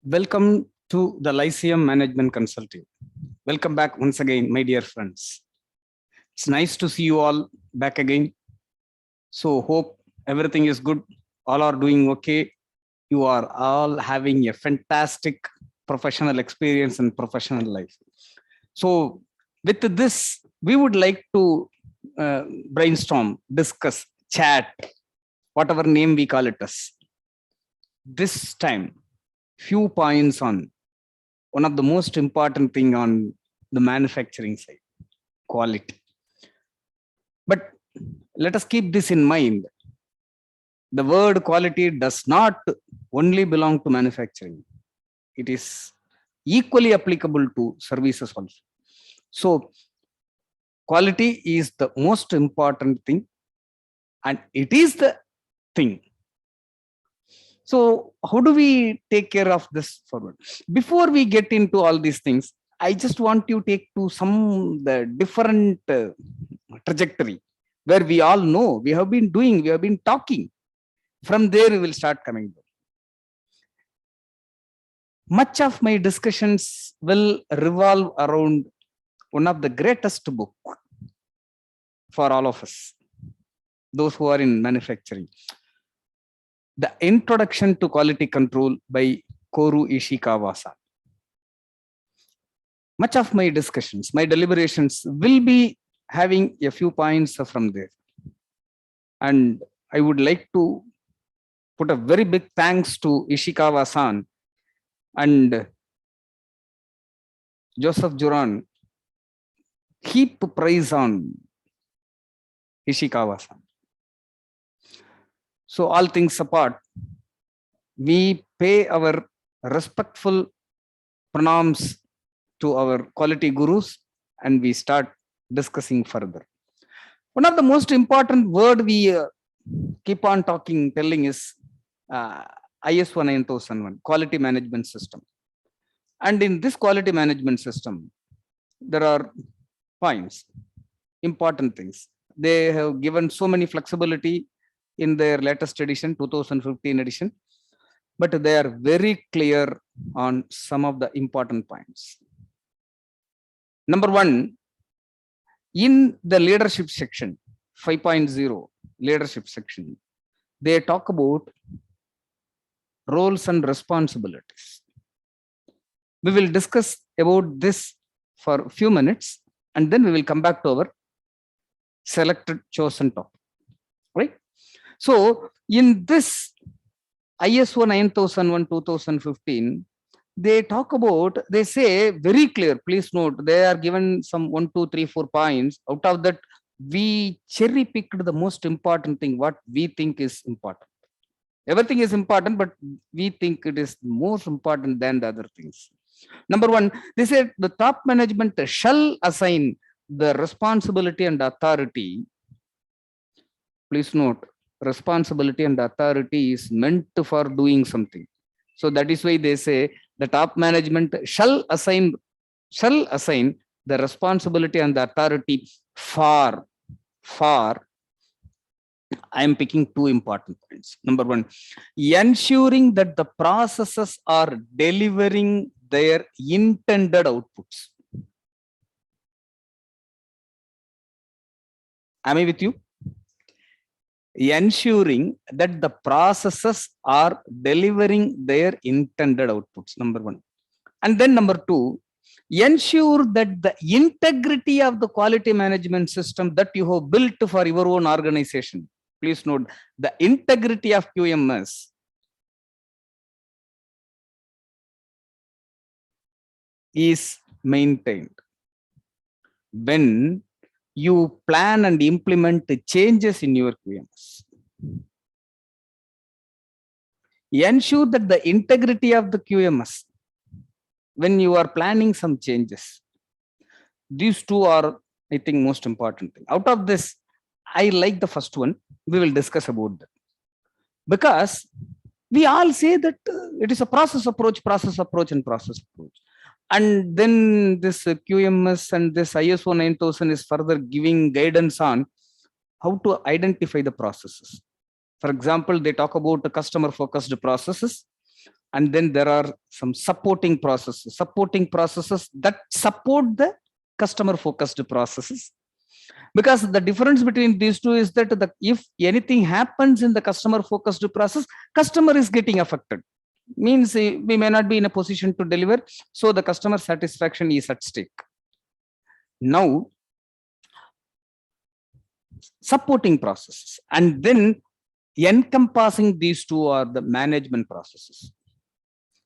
Welcome to the Lyceum Management Consulting. Welcome back once again, my dear friends. It's nice to see you all back again. So hope everything is good. All are doing okay. You are all having a fantastic professional experience and professional life. So with this, we would like to brainstorm, discuss, chat, whatever name we call it as. This time, few points on one of the most important thing on the manufacturing side, quality. But let us keep this in mind. The word quality does not only belong to manufacturing. It is equally applicable to services also. So quality is the most important thing, and it is the thing. So how do we take care of this forward? Before we get into all these things, I just want you to take to some the different trajectory where we all know we have been doing, we have been talking. From there, we will start coming down. Much of my discussions will revolve around one of the greatest book for all of us, those who are in manufacturing. The Introduction to Quality Control by Koru Ishikawa-san. Much of my discussions, my deliberations will be having a few points from there. And I would like to put a very big thanks to Ishikawa-san and Joseph Juran. Heap praise on Ishikawa-san. So all things apart, we pay our respectful pranams to our quality gurus and we start discussing further. One of the most important word we keep on telling is ISO 9001, Quality Management System. And in this quality management system, there are points, important things. They have given so many flexibility in their latest edition, 2015 edition, but they are very clear on some of the important points. Number one, in the leadership section, 5.0 leadership section, they talk about roles and responsibilities. We will discuss about this for a few minutes and then we will come back to our selected chosen topic, right? So in this ISO 9001 2015, they talk about, they say very clear, please note, they are given some 1, 2, 3, 4 points. Out of that, we cherry picked the most important thing, what we think is important. Everything is important, but we think it is most important than the other things. Number one, they said the top management shall assign the responsibility and authority. Please note, responsibility and authority is meant for doing something. So that is why they say the top management shall assign the responsibility and the authority for I am picking two important points. Number one, ensuring that the processes are delivering their intended outputs. Am I with you? Ensuring that the processes are delivering their intended outputs, number one. And then number two, ensure that the integrity of the quality management system that you have built for your own organization. Please note, the integrity of QMS is maintained when you plan and implement changes in your QMS. Ensure that the integrity of the QMS when you are planning some changes. These two are, I think, most important thing. Out of this, I like the first one. We will discuss about that. Because we all say that it is a process approach. And then this QMS and this ISO 9000 is further giving guidance on how to identify the processes. For example, they talk about the customer focused processes, And then there are some supporting processes that support the customer focused processes. Because the difference between these two is that if anything happens in the customer focused process, customer is getting affected. Means we may not be in a position to deliver, so the customer satisfaction is at stake. Now, supporting processes, and then encompassing these two are the management processes.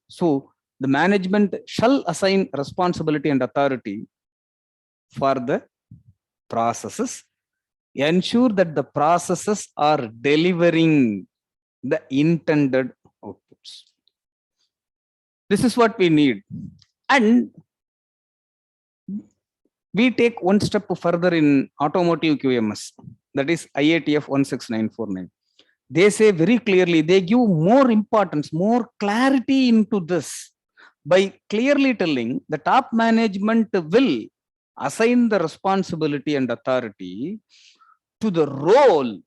So the management shall assign responsibility and authority for the processes, ensure that the processes are delivering the intended outputs. This is what we need. And we take one step further in automotive QMS, that is IATF 16949. They say very clearly, they give more importance, more clarity into this by clearly telling the top management will assign the responsibility and authority to the role,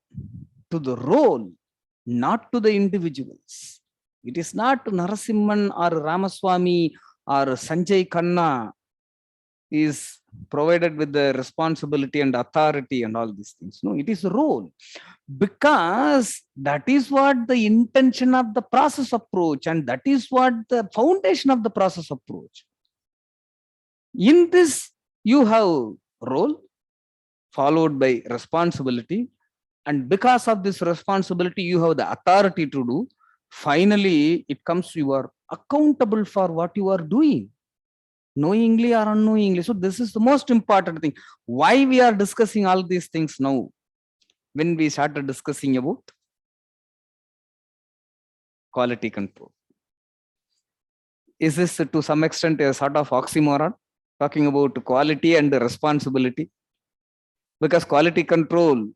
not to the individuals. It is not Narasimhan or Ramaswamy or Sanjay Khanna is provided with the responsibility and authority and all these things. No, it is a role, because that is what the intention of the process approach, and that is what the foundation of the process approach. In this, you have role followed by responsibility, and because of this responsibility, you have the authority to do. Finally, it comes, you are accountable for what you are doing, knowingly or unknowingly. So this is the most important thing. Why we are discussing all these things now? When we started discussing about quality control, is this to some extent a sort of oxymoron, talking about quality and responsibility? Because quality control,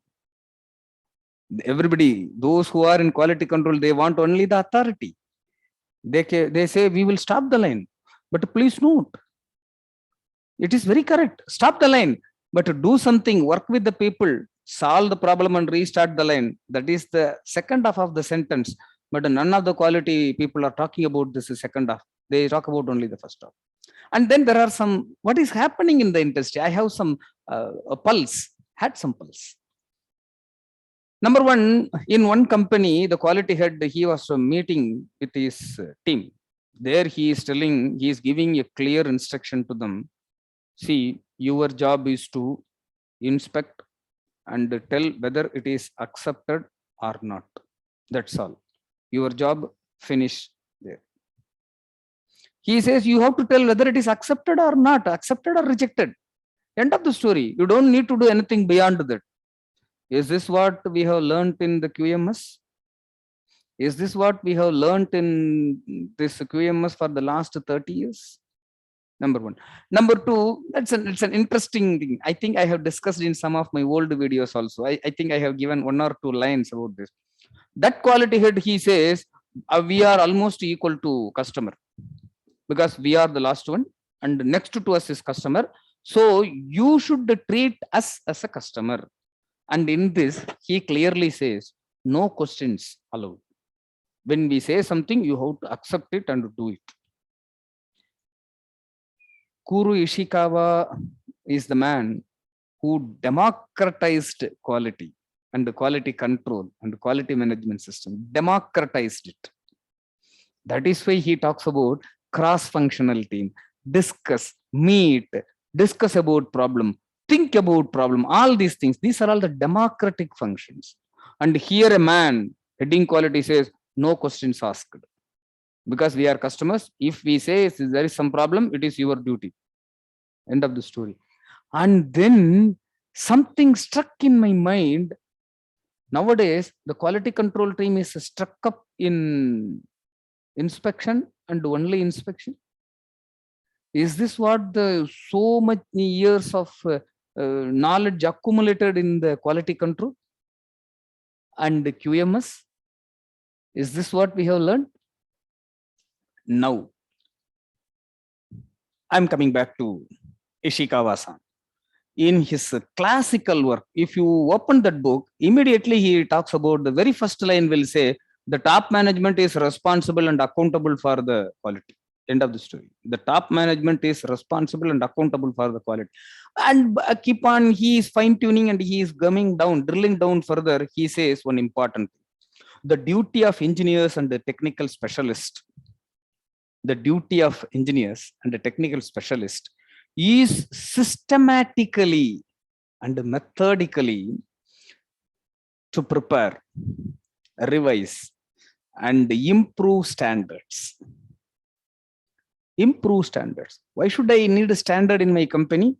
everybody, those who are in quality control, they want only the authority. They say we will stop the line, but please note, it is very correct. Stop the line, but do something, work with the people, solve the problem and restart the line. That is the second half of the sentence. But none of the quality people are talking about this second half. They talk about only the first half. And then there are some, what is happening in the industry? I have some had some pulse. Number one, in one company, the quality head, he was meeting with his team. There he is telling, he is giving a clear instruction to them. See, your job is to inspect and tell whether it is accepted or not. That's all. Your job finished there. He says you have to tell whether it is accepted or not, accepted or rejected. End of the story. You don't need to do anything beyond that. Is this what we have learned in the QMS? Is this what we have learned in this QMS for the last 30 years? Number one. Number two, it's an interesting thing. I think I have discussed in some of my old videos also. I think I have given one or two lines about this. That quality head, he says, we are almost equal to customer, because we are the last one and next to us is customer. So you should treat us as a customer. And in this, he clearly says, no questions allowed. When we say something, you have to accept it and do it. Kuru Ishikawa is the man who democratized quality and the quality control and the quality management system, democratized it. That is why he talks about cross-functional team, discuss, meet, discuss about problem, think about problem, all these things. These are all the democratic functions. And here a man heading quality says, no questions asked. Because we are customers, if we say there is some problem, it is your duty. End of the story. And then something struck in my mind. Nowadays, the quality control team is struck up in inspection and only inspection. Is this what the so much years of knowledge accumulated in the quality control and the QMS? Is this what we have learned? Now, I'm coming back to Ishikawa-san. In his classical work, if you open that book, immediately he talks about the very first line will say, The top management is responsible and accountable for the quality. End of the story. The top management is responsible and accountable for the quality. And keep on, he is fine tuning and he is coming down, drilling down further. He says one important thing. The duty of engineers and the technical specialist, the duty of engineers and the technical specialist is systematically and methodically to prepare, revise, and improve standards. Improve standards. Why should I need a standard in my company?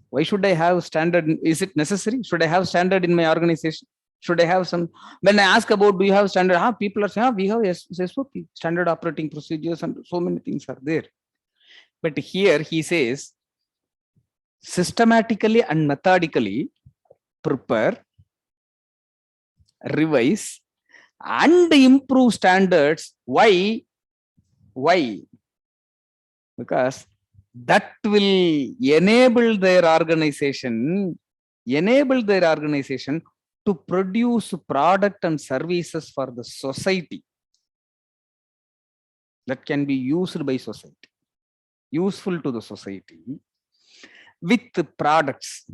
Why should I have standard? Is it necessary? Should I have standard in my organization? Should I have some? When I ask about, do you have standard? People are saying, we have SOP, standard operating procedures, and so many things are there. But here he says, systematically and methodically prepare, revise, and improve standards. Why? Because that will enable their organization to produce product and services for the society that can be used by society, useful to the society, with products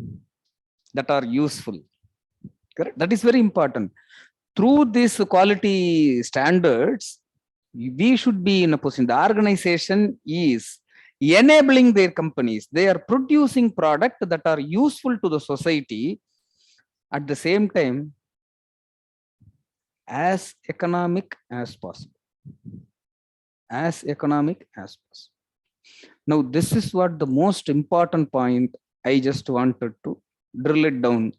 that are useful. Correct? That is very important. Through these quality standards, we should be in a position. The organization is enabling their companies. They are producing products that are useful to the society, at the same time as economic as possible. As economic as possible. Now, this is what the most important point I just wanted to drill it down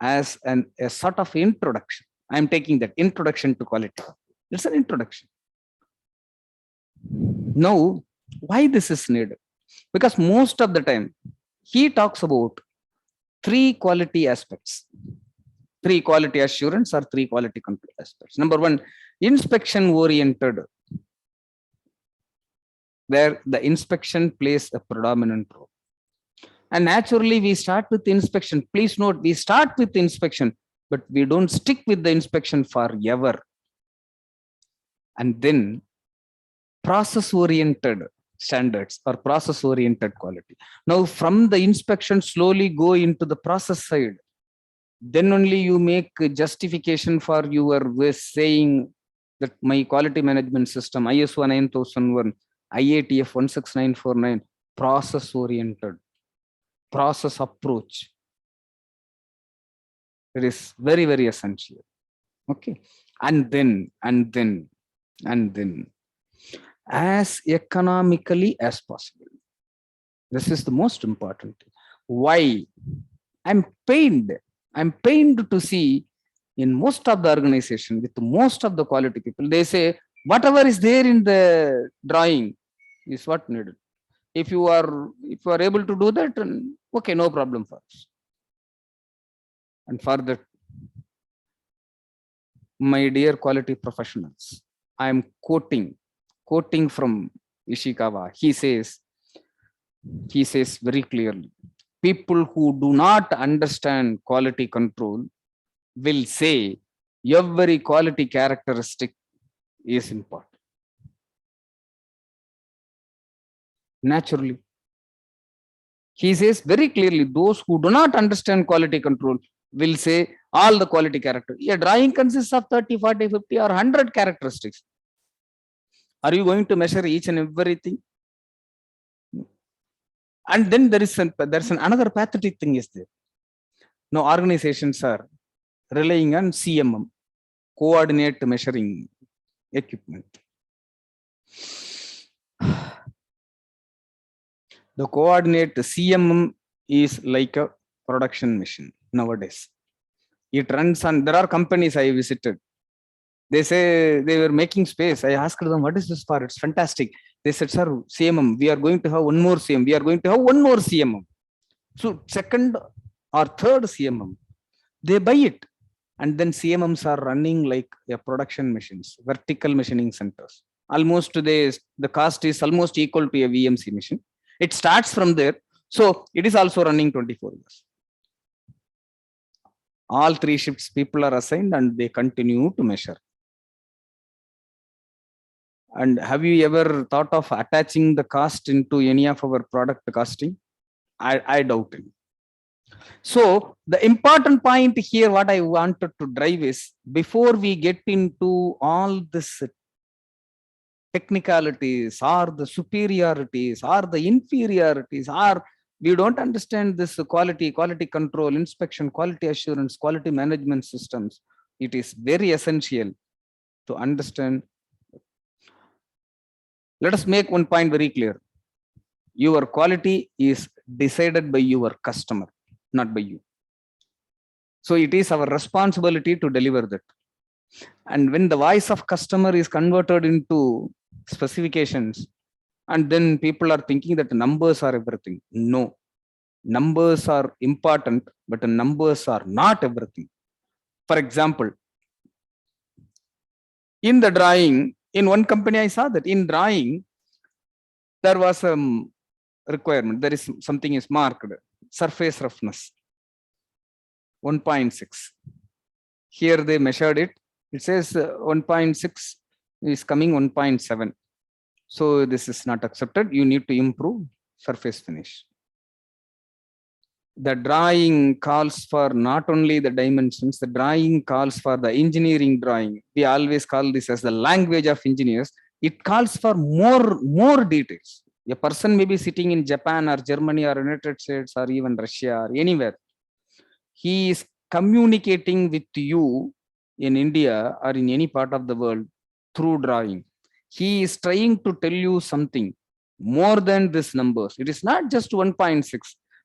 as a sort of introduction. I'm taking that introduction to quality. It's an introduction. Now, why this is needed? Because most of the time, he talks about three quality aspects. Three quality assurance or three quality control aspects. Number one, inspection oriented, where the inspection plays a predominant role. And naturally, we start with inspection. Please note, we start with inspection, but we don't stick with the inspection forever. And then process-oriented standards or process-oriented quality. Now, from the inspection, slowly go into the process side. Then only you make a justification for your saying that my quality management system, ISO 9001, IATF 16949, process-oriented, process approach. It is very, very essential. Okay. And then, as economically as possible. This is the most important thing. Why? I'm pained to see in most of the organization, with most of the quality people, they say whatever is there in the drawing is what needed. If you are able to do that, okay, no problem for us. And for that, my dear quality professionals, I am quoting from Ishikawa. He says very clearly, people who do not understand quality control will say every quality characteristic is important. Naturally, he says very clearly, those who do not understand quality control will say all the quality characters. A drawing consists of 30, 40, 50 or 100 characteristics. Are you going to measure each and everything? And then there's another pathetic thing is there. Now, organizations are relying on CMM, coordinate measuring equipment. The coordinate CMM is like a production machine nowadays. It runs on, there are companies I visited. They say they were making space. I asked them, what is this for? It's fantastic. They said, sir, CMM, we are going to have one more CMM. We are going to have one more CMM. So second or third CMM, they buy it. And then CMMs are running like a production machines, vertical machining centers. Almost the cost is almost equal to a VMC machine. It starts from there. So it is also running 24 years. All 3 shifts people are assigned and they continue to measure. And have you ever thought of attaching the cost into any of our product costing? I doubt it. So the important point here, what I wanted to drive is, before we get into all this technicalities or the superiorities or the inferiorities, or we don't understand this quality control, inspection, quality assurance, quality management systems, it is very essential to understand. Let us make one point very clear. Your quality is decided by your customer, not by you. So it is our responsibility to deliver that. And when the voice of customer is converted into specifications, and then people are thinking that numbers are everything. No, numbers are important, but the numbers are not everything. For example, in the drawing, in one company, I saw that in drawing, there was a requirement. There is something is marked, surface roughness, 1.6. Here they measured it. It says 1.6 is coming 1.7. So this is not accepted. You need to improve surface finish. The drawing calls for not only the dimensions, the drawing calls for the engineering drawing. We always call this as the language of engineers. It calls for more details. A person may be sitting in Japan or Germany or United States or even Russia or anywhere. He is communicating with you in India or in any part of the world through drawing. He is trying to tell you something more than this numbers. It is not just 1.6.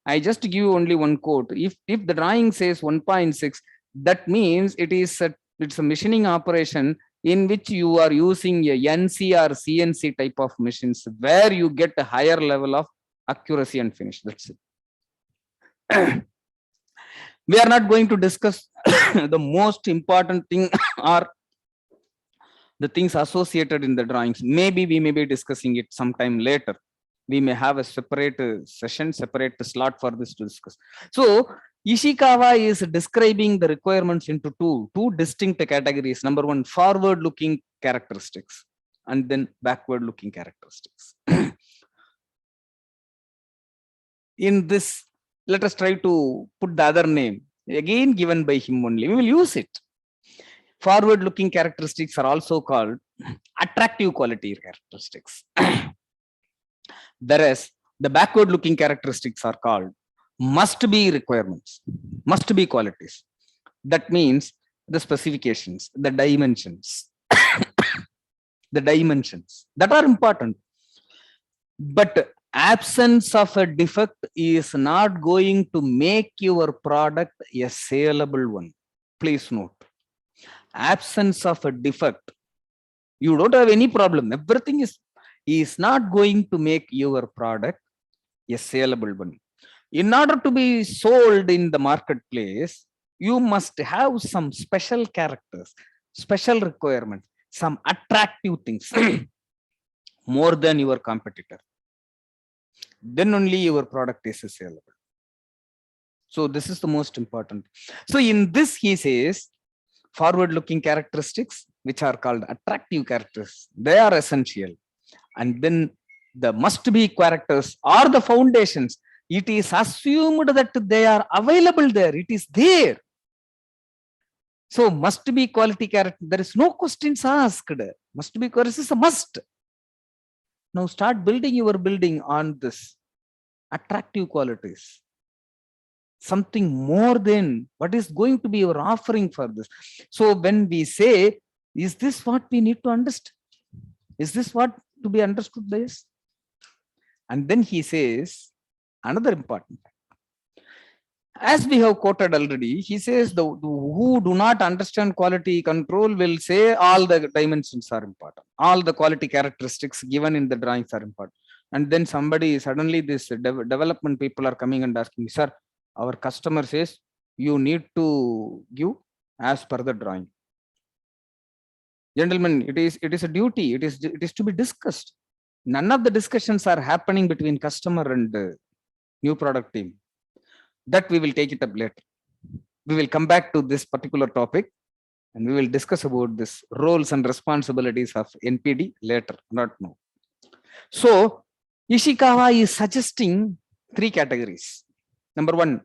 I just give you only one quote. If the drawing says 1.6, that means it's a machining operation in which you are using a NC or CNC type of machines where you get a higher level of accuracy and finish. That's it. We are not going to discuss the most important thing or the things associated in the drawings. Maybe we may be discussing it sometime later. We may have a separate session, separate slot for this to discuss. So Ishikawa is describing the requirements into two distinct categories. Number one, forward-looking characteristics, and then backward-looking characteristics. In this, let us try to put the other name, again given by him only. We will use it. Forward-looking characteristics are also called attractive quality characteristics. Whereas the backward-looking characteristics are called must-be requirements, must-be qualities. That means the specifications, the dimensions, the dimensions that are important. But absence of a defect is not going to make your product a saleable one. Please note. Absence of a defect, you don't have any problem, everything is not going to make your product a saleable one. In order to be sold in the marketplace, you must have some special characters, special requirements, some attractive things more than your competitor. Then only your product is saleable. So this is the most important. So in this, he says, forward-looking characteristics, which are called attractive characters, they are essential. And then the must-be characters are the foundations. It is assumed that they are available there. It is there. So must-be quality character, there is no questions asked. Must-be quality is a must. Now start building your building on this attractive qualities. Something more than what is going to be your offering for this. So when we say, is this what we need to understand? Is this what to be understood by us? And then he says another important fact. As we have quoted already, he says the who do not understand quality control will say all the dimensions are important. All the quality characteristics given in the drawings are important. And then somebody, suddenly this development people are coming and asking, sir, our customer says you need to give as per the drawing. Gentlemen, it is a duty. It is to be discussed. None of the discussions are happening between customer and new product team. That we will take it up later. We will come back to this particular topic and we will discuss about this roles and responsibilities of NPD later, not now. So Ishikawa is suggesting three categories. Number one,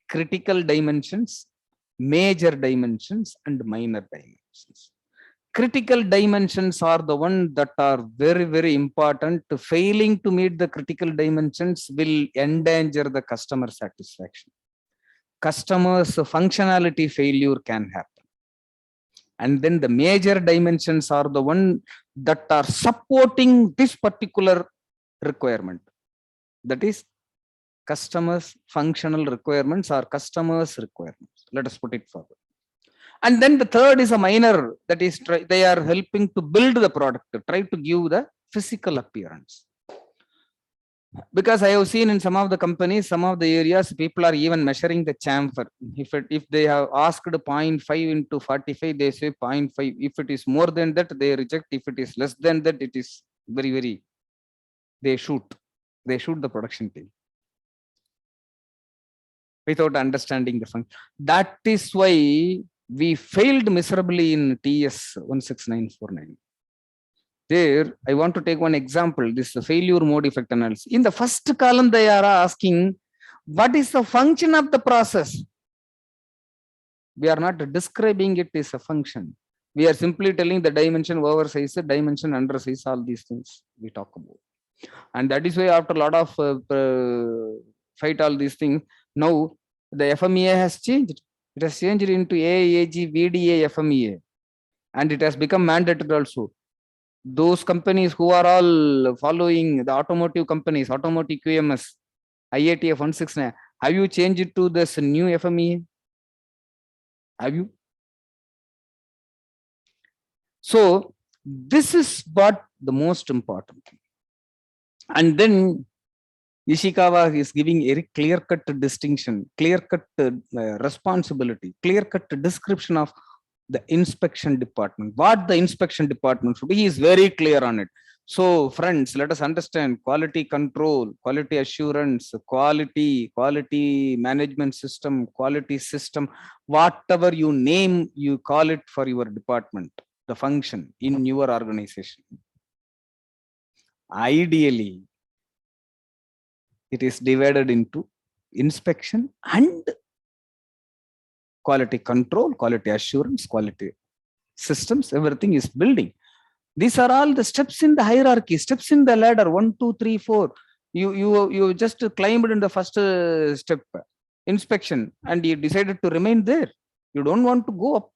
critical dimensions, major dimensions, and minor dimensions. Critical dimensions are the ones that are very, very important. Failing to meet the critical dimensions will endanger the customer satisfaction. Customers' functionality failure can happen. And then the major dimensions are the one that are supporting this particular requirement. That is customers' functional requirements or customers' requirements. Let us put it forward. And then the third is a minor, that is they are helping to build the product, try to give the physical appearance. Because I have seen in some of the companies, some of the areas, people are even measuring the chamfer. If they have asked 0.5 into 45, they say 0.5. If it is more than that, they reject. If it is less than that, it is very, very, they shoot the production team without understanding the function. That is why we failed miserably in TS 16949. There, I want to take one example, this failure mode effect analysis. In the first column, they are asking, what is the function of the process? We are not describing it as a function. We are simply telling the dimension oversize, dimension undersize, all these things we talk about. And that is why after a lot of fight all these things, now the FMEA has changed. It has changed into AAG, VDA, FMEA. And it has become mandated also. Those companies who are all following the automotive companies, automotive QMS, IATF 169, have you changed it to this new FMEA? Have you? So this is what the most important thing. And then Ishikawa is giving a clear-cut distinction, clear-cut responsibility, clear-cut description of the inspection department. What the inspection department should be, he is very clear on it. So friends, let us understand quality control, quality assurance, quality management system, quality system, whatever you name, you call it for your department, the function in your organization. Ideally, it is divided into inspection and quality control, quality assurance, quality systems, everything is building. These are all the steps in the hierarchy, steps in the ladder, 1, 2, 3, 4. You just climbed in the first step, inspection, and you decided to remain there. You don't want to go up.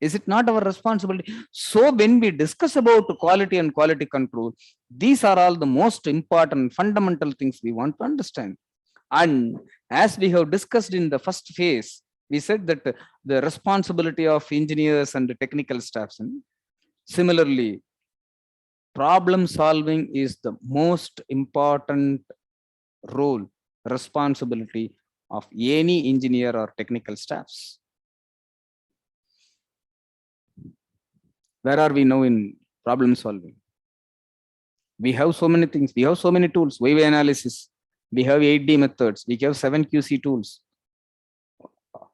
Is it not our responsibility? So when we discuss about quality and quality control, these are all the most important fundamental things we want to understand. And as we have discussed in the first phase, we said that the responsibility of engineers and the technical staffs. And similarly, problem solving is the most important role, responsibility of any engineer or technical staffs. Where are we now in problem solving? We have so many things. We have so many tools. VY analysis. We have 8D methods. We have 7 QC tools.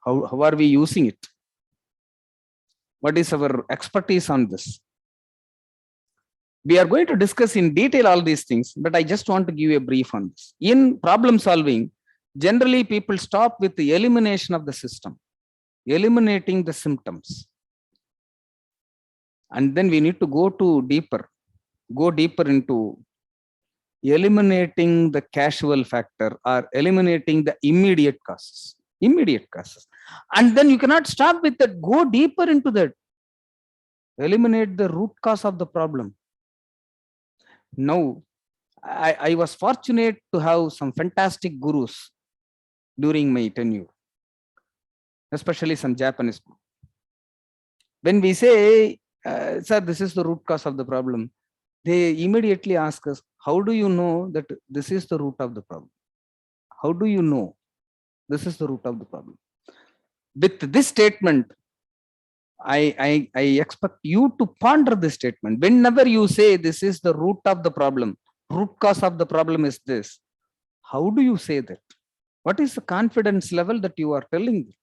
How are we using it? What is our expertise on this? We are going to discuss in detail all these things, but I just want to give you a brief on this. In problem solving, generally people stop with the elimination of the system, eliminating the symptoms. And then we need to go deeper into eliminating the casual factor or eliminating the immediate causes. And then you cannot stop with that, go deeper into that, eliminate the root cause of the problem. Now, I was fortunate to have some fantastic gurus during my tenure, especially some Japanese. When we say, sir, this is the root cause of the problem, they immediately ask us, how do you know that this is the root of the problem? How do you know this is the root of the problem? With this statement, I expect you to ponder this statement. Whenever you say this is the root of the problem, root cause of the problem is this, how do you say that? What is the confidence level that you are telling?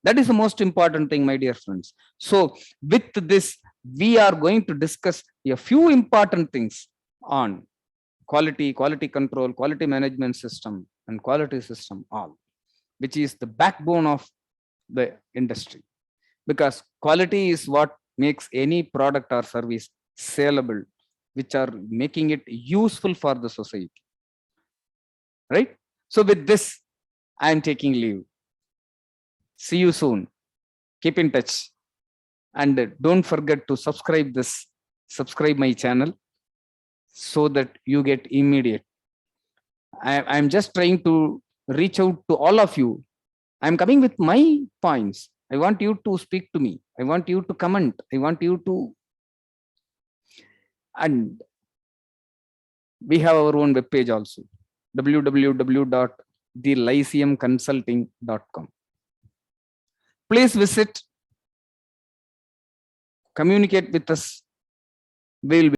That is the most important thing, my dear friends. So with this, we are going to discuss a few important things on quality control, quality management system, and quality system, all, which is the backbone of the industry. Because quality is what makes any product or service saleable, which are making it useful for the society. Right? So with this, I am taking leave. See you soon. Keep in touch. And don't forget to subscribe my channel so that you get immediate. I'm just trying to reach out to all of you. I'm coming with my points. I want you to speak to me. I want you to comment. I want you to, and we have our own webpage also, www.thelyceumconsulting.com. Please visit, communicate with us. We'll